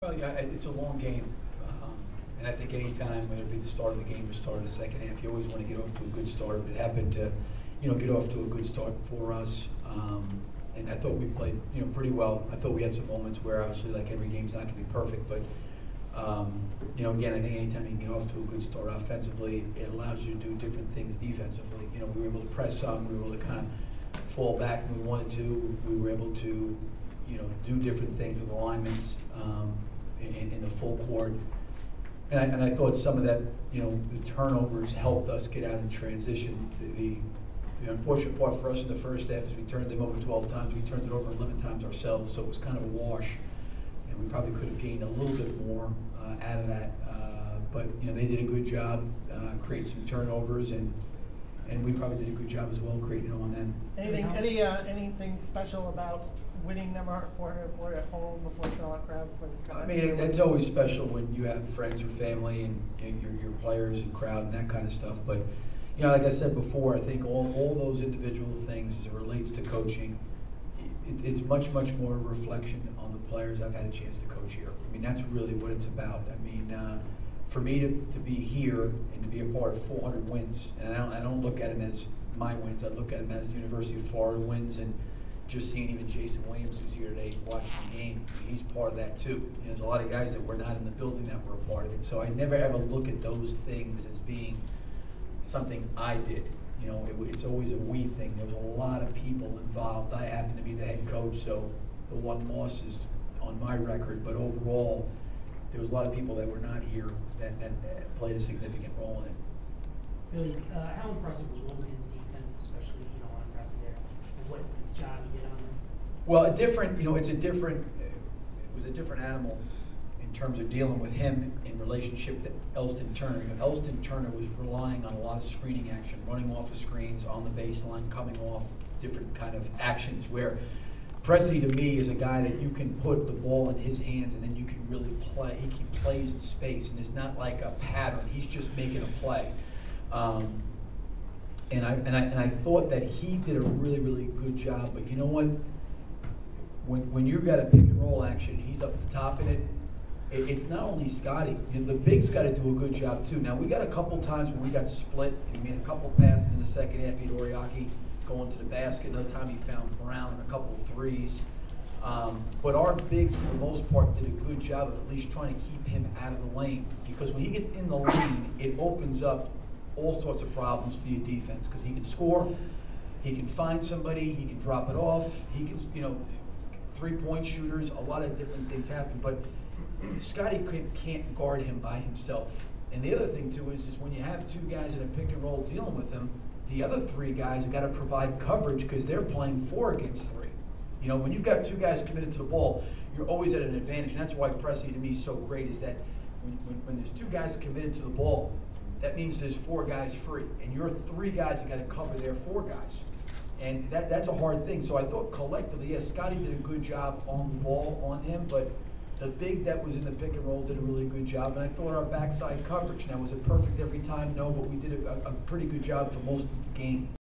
Well, yeah, it's a long game, and I think any time, whether it be the start of the game or start of the second half, you always want to get off to a good start. It happened to, get off to a good start for us, and I thought we played, pretty well. I thought we had some moments where, obviously, like every game's not going to be perfect, but again, I think anytime you can get off to a good start offensively, it allows you to do different things defensively. We were able to press some, we were able to kind of fall back when we wanted to. We were able to, do different things with alignments in the full court. And I thought some of that, the turnovers helped us get out in transition. The unfortunate part for us in the first half is we turned them over 12 times. We turned it over 11 times ourselves, so it was kind of a wash. And we probably could have gained a little bit more out of that. But they did a good job creating some turnovers, and we probably did a good job as well creating them on them. Anything special about winning them at home before sellout crowd? I mean, it's always special when you have friends or family and your players and crowd and that kind of stuff. But like I said before, I think all those individual things as it relates to coaching, it's much more a reflection on the players I've had a chance to coach here. I mean, that's really what it's about. I mean, for me to be here and to be a part of 400 wins, and I don't look at them as my wins. I look at them as the University of Florida wins, and just seeing even Jason Williams, who's here today watching the game, he's part of that too. And there's a lot of guys that were not in the building that were a part of it. So I never ever look at those things as being something I did. It's always a we thing. There was a lot of people involved. I happen to be the head coach, so the one loss is on my record. But overall, there was a lot of people that were not here that played a significant role in it. Billy, how impressive was Wilmington's defense, especially on pressing there, and what job you did on them? Well, it was a different animal in terms of dealing with him in relationship to Elston Turner. Elston Turner was relying on a lot of screening action, running off of screens, on the baseline, coming off, different kind of actions where Pressey to me is a guy that you can put the ball in his hands and then you can really play. He plays in space and it's not like a pattern. He's just making a play. And I thought that he did a really good job. But you know what? When you've got a pick and roll action, he's up at the top of it. It's not only Scotty. The big's got to do a good job too. Now we got a couple times when we got split, and he made a couple passes in the second half. He had Oriaki going to the basket. Another time he found Brown and a couple of threes. But our bigs, for the most part, did a good job of at least trying to keep him out of the lane. Because when he gets in the lane, it opens up all sorts of problems for your defense. Because he can score, he can find somebody, he can drop it off, he can, three-point shooters, a lot of different things happen. But Scotty can't guard him by himself. And the other thing, too, is when you have two guys in a pick and roll dealing with him, the other three guys have got to provide coverage because they're playing 4 against 3. When you've got two guys committed to the ball, you're always at an advantage. And that's why Pressey to me is so great, is that when there's two guys committed to the ball, that means there's 4 guys free. And your 3 guys have got to cover their 4 guys. And that's a hard thing. So I thought collectively, yes, Scotty did a good job on the ball on him, but the big that was in the pick and roll did a really good job. And I thought our backside coverage, now was it perfect every time? No, but we did a pretty good job for most of the game.